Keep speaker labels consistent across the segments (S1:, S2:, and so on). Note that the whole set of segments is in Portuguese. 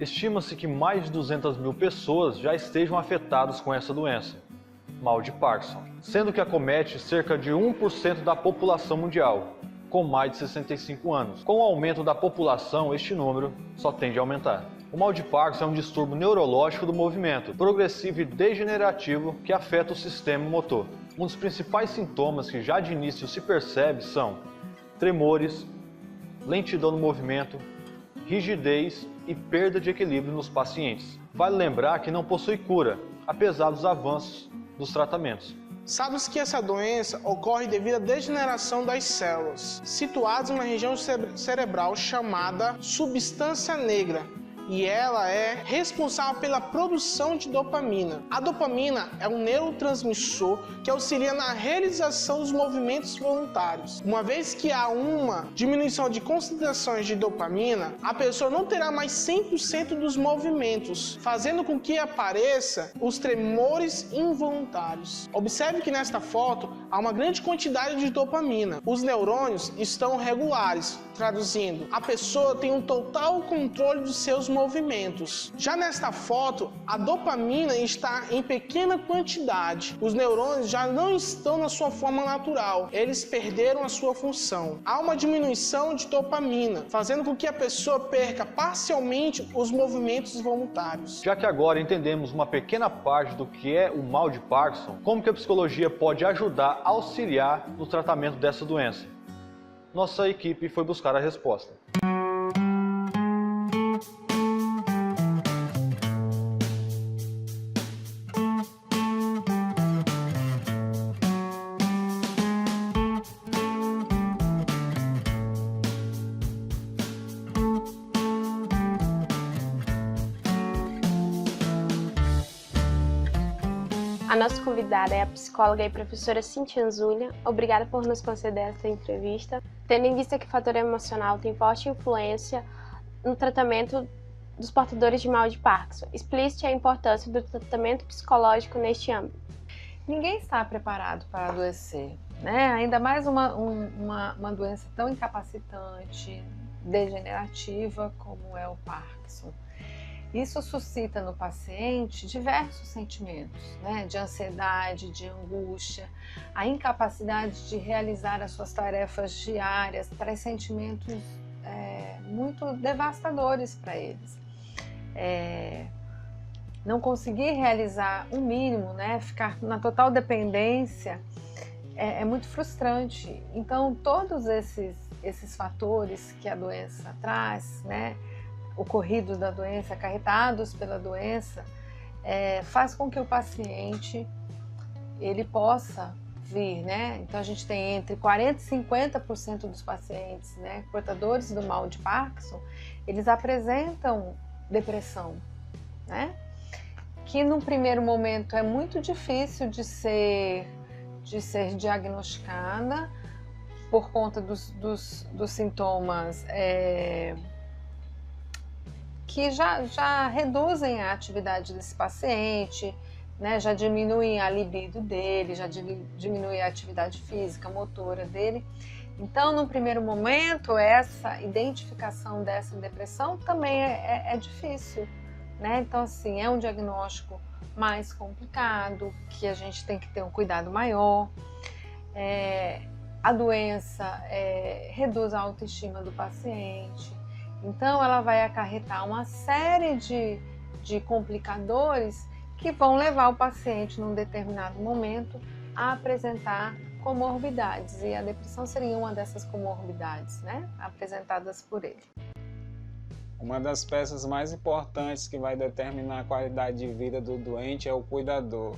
S1: Estima-se que mais de 200 mil pessoas já estejam afetadas com essa doença, mal de Parkinson, sendo que acomete cerca de 1% da população mundial, com mais de 65 anos. Com o aumento da população, este número só tende a aumentar. O mal de Parkinson é um distúrbio neurológico do movimento, progressivo e degenerativo que afeta o sistema motor. Um dos principais sintomas que já de início se percebe são tremores, lentidão no movimento, rigidez e perda de equilíbrio nos pacientes. Vale lembrar que não possui cura, apesar dos avanços dos tratamentos.
S2: Sabe-se que essa doença ocorre devido à degeneração das células, situadas em uma região cerebral chamada substância negra, e ela é responsável pela produção de dopamina. A dopamina é um neurotransmissor que auxilia na realização dos movimentos voluntários. Uma vez que há uma diminuição de concentrações de dopamina, a pessoa não terá mais 100% dos movimentos, fazendo com que apareça os tremores involuntários. Observe que nesta foto há uma grande quantidade de dopamina. Os neurônios estão regulares, traduzindo, a pessoa tem um total controle dos seus movimentos. Já nesta foto, a dopamina está em pequena quantidade. Os neurônios já não estão na sua forma natural. Eles perderam a sua função. Há uma diminuição de dopamina, fazendo com que a pessoa perca parcialmente os movimentos voluntários.
S1: Já que agora entendemos uma pequena parte do que é o mal de Parkinson, como que a psicologia pode ajudar a auxiliar no tratamento dessa doença? Nossa equipe foi buscar a resposta.
S3: A nossa convidada é a psicóloga e professora Cintia Anzulha. Obrigada por nos conceder essa entrevista. Tendo em vista que o fator emocional tem forte influência no tratamento dos portadores de mal de Parkinson, explique a importância do tratamento psicológico neste âmbito.
S4: Ninguém está preparado para adoecer, né? Ainda mais uma doença tão incapacitante, degenerativa como é o Parkinson. Isso suscita no paciente diversos sentimentos, né? De ansiedade, de angústia, a incapacidade de realizar as suas tarefas diárias, traz sentimentos muito devastadores para eles. Não conseguir realizar o mínimo, né? Ficar na total dependência é muito frustrante. Então, todos esses fatores que a doença traz, né? Ocorridos da doença, acarretados pela doença, faz com que o paciente ele possa vir, né? Então a gente tem entre 40% e 50% dos pacientes, né, portadores do mal de Parkinson, eles apresentam depressão, né? Que num primeiro momento é muito difícil de ser diagnosticada por conta dos sintomas que já reduzem a atividade desse paciente, né, já diminuem a libido dele, já diminuem a atividade física, motora dele. Então, no primeiro momento, essa identificação dessa depressão também é difícil, né? Então, assim, é um diagnóstico mais complicado, que a gente tem que ter um cuidado maior. A doença reduz a autoestima do paciente. Então, ela vai acarretar uma série de complicadores que vão levar o paciente, num determinado momento, a apresentar comorbidades. E a depressão seria uma dessas comorbidades, né, apresentadas por ele.
S5: Uma das peças mais importantes que vai determinar a qualidade de vida do doente é o cuidador.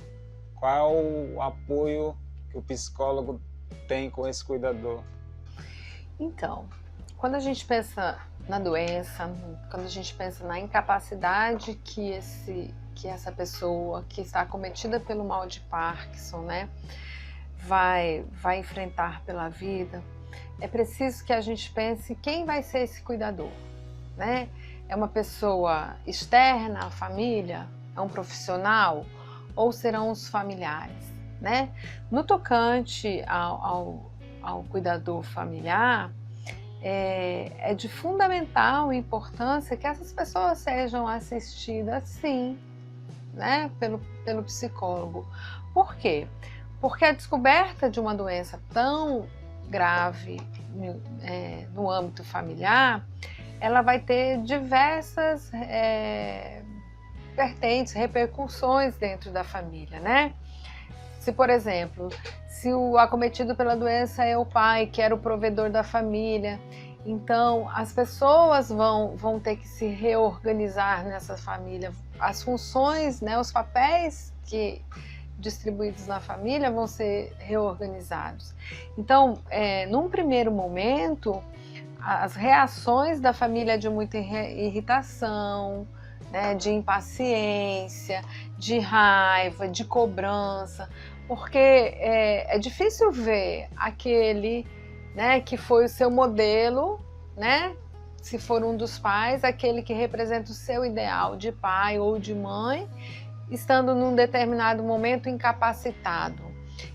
S5: Qual é o apoio que o psicólogo tem com esse cuidador?
S4: Então, quando a gente pensa na doença, quando a gente pensa na incapacidade que essa pessoa que está acometida pelo mal de Parkinson, né, vai enfrentar pela vida, é preciso que a gente pense quem vai ser esse cuidador, né? É uma pessoa externa à família? É um profissional? Ou serão os familiares, né? No tocante ao cuidador familiar, é de fundamental importância que essas pessoas sejam assistidas, sim, né, pelo psicólogo. Por quê? Porque a descoberta de uma doença tão grave no âmbito familiar, ela vai ter diversas vertentes, repercussões dentro da família, né? Se, por exemplo, se o acometido pela doença é o pai, que era o provedor da família, então as pessoas vão ter que se reorganizar nessa família. As funções, né, os papéis distribuídos na família vão ser reorganizados. Então, num primeiro momento, as reações da família de muita irritação, né, de impaciência, de raiva, de cobrança, porque é difícil ver aquele, né, que foi o seu modelo, né, se for um dos pais, aquele que representa o seu ideal de pai ou de mãe, estando num determinado momento incapacitado.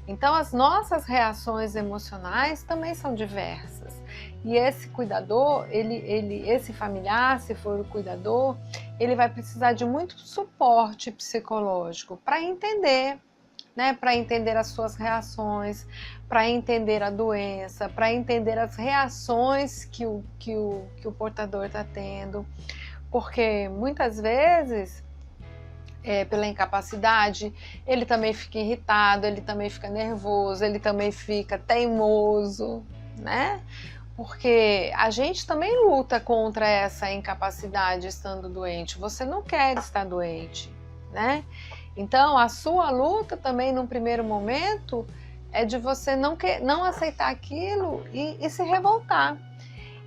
S4: Então as nossas reações emocionais também são diversas. E esse cuidador, esse familiar, se for o cuidador, ele vai precisar de muito suporte psicológico para entender, né, para entender as suas reações, para entender a doença, para entender as reações que o portador está tendo. Porque muitas vezes, pela incapacidade, ele também fica irritado, ele também fica nervoso, ele também fica teimoso, né? Porque a gente também luta contra essa incapacidade estando doente. Você não quer estar doente, né? Então, a sua luta também, num primeiro momento, é de você não aceitar aquilo e se revoltar.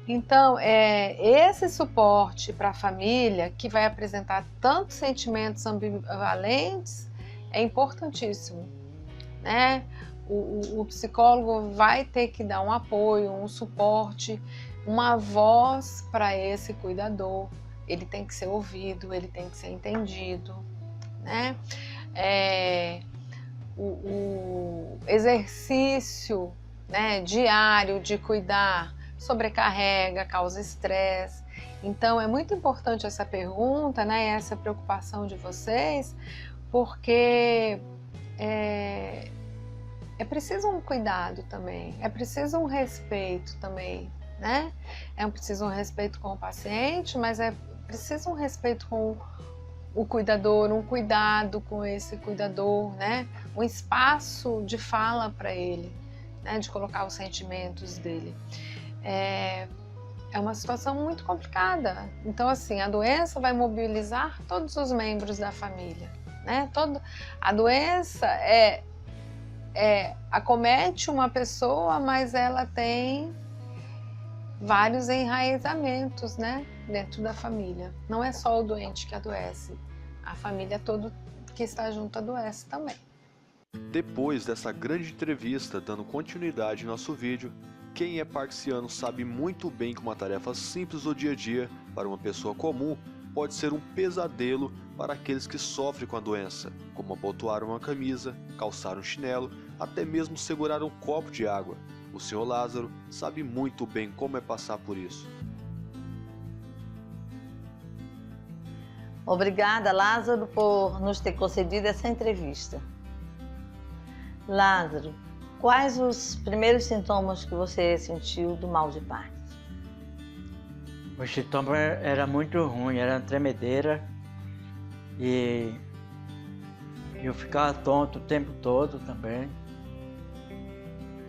S4: Então, esse suporte para a família, que vai apresentar tantos sentimentos ambivalentes, é importantíssimo, né? O psicólogo vai ter que dar um apoio, um suporte, uma voz para esse cuidador. Ele tem que ser ouvido, ele tem que ser entendido, né? O exercício, né, diário de cuidar sobrecarrega, causa estresse. Então é muito importante essa pergunta, né, essa preocupação de vocês, porque é preciso um cuidado também, é preciso um respeito também, né? É preciso um respeito com o paciente, mas é preciso um respeito com o cuidador, um cuidado com esse cuidador, né? Um espaço de fala para ele, né? De colocar os sentimentos dele. É uma situação muito complicada. Então, assim, a doença vai mobilizar todos os membros da família, né? A doença acomete uma pessoa, mas ela tem vários enraizamentos, né, dentro da família. Não é só o doente que adoece, a família toda que está junto adoece também.
S1: Depois dessa grande entrevista, dando continuidade em nosso vídeo, quem é parksiano sabe muito bem que uma tarefa simples do dia a dia, para uma pessoa comum, pode ser um pesadelo para aqueles que sofrem com a doença, como abotoar uma camisa, calçar um chinelo, até mesmo segurar um copo de água. O Sr. Lázaro sabe muito bem como é passar por isso.
S6: Obrigada, Lázaro, por nos ter concedido essa entrevista. Lázaro, quais os primeiros sintomas que você sentiu do mal de Parkinson?
S7: O sintoma era muito ruim, era uma tremedeira e eu ficava tonto o tempo todo também.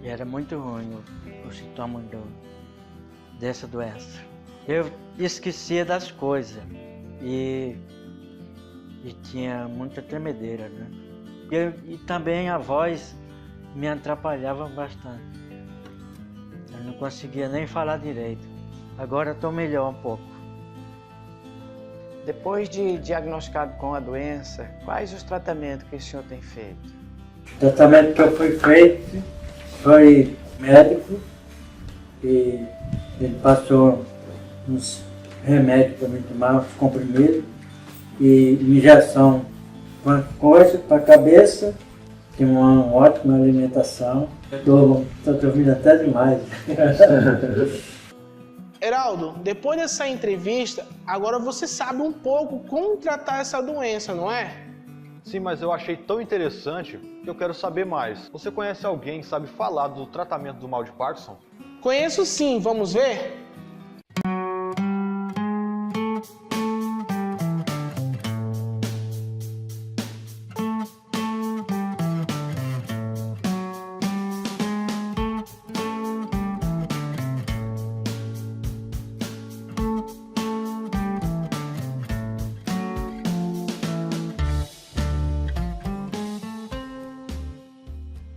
S7: E era muito ruim o sintoma dessa doença. Eu esquecia das coisas e tinha muita tremedeira, né? E também a voz me atrapalhava bastante. Eu não conseguia nem falar direito. Agora estou melhor um pouco.
S8: Depois de diagnosticado com a doença, quais os tratamentos que o senhor tem feito?
S7: O tratamento que eu fui feito foi médico e ele passou uns remédios para mim tomar, uns comprimidos e injeção uma coisa para a cabeça, tem uma ótima alimentação. Estou dormindo até demais.
S2: Heraldo, depois dessa entrevista, agora você sabe um pouco como tratar essa doença, não é?
S1: Sim, mas eu achei tão interessante que eu quero saber mais. Você conhece alguém que sabe falar do tratamento do mal de Parkinson?
S2: Conheço sim, vamos ver?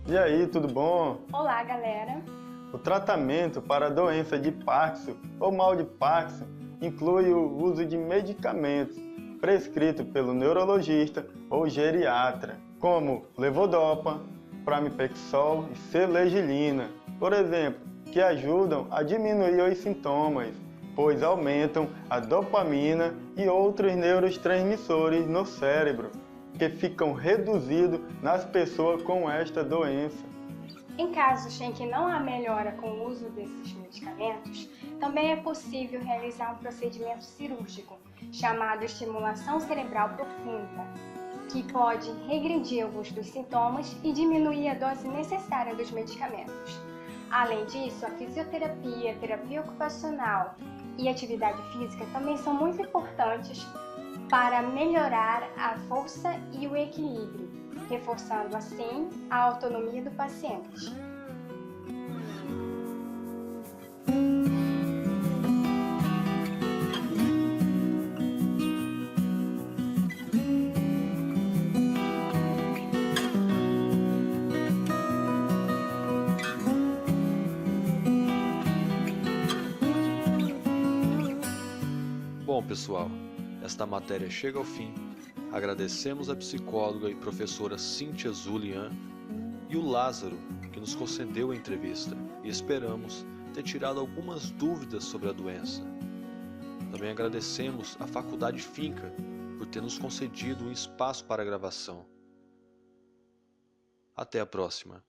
S9: E aí, tudo bom?
S10: Olá, galera.
S9: O tratamento para a doença de Parkinson ou mal de Parkinson inclui o uso de medicamentos prescritos pelo neurologista ou geriatra, como levodopa, pramipexol e selegilina, por exemplo, que ajudam a diminuir os sintomas, pois aumentam a dopamina e outros neurotransmissores no cérebro, que ficam reduzidos nas pessoas com esta doença.
S10: Em casos em que não há melhora com o uso desses medicamentos, também é possível realizar um procedimento cirúrgico, chamado estimulação cerebral profunda, que pode regredir alguns dos sintomas e diminuir a dose necessária dos medicamentos. Além disso, a fisioterapia, terapia ocupacional e atividade física também são muito importantes para melhorar a força e o equilíbrio, reforçando assim a autonomia do paciente.
S1: Bom, pessoal, esta matéria chega ao fim. Agradecemos a psicóloga e professora Cíntia Zulian e o Lázaro, que nos concedeu a entrevista, e esperamos ter tirado algumas dúvidas sobre a doença. Também agradecemos à Faculdade Finca por ter nos concedido um espaço para a gravação. Até a próxima.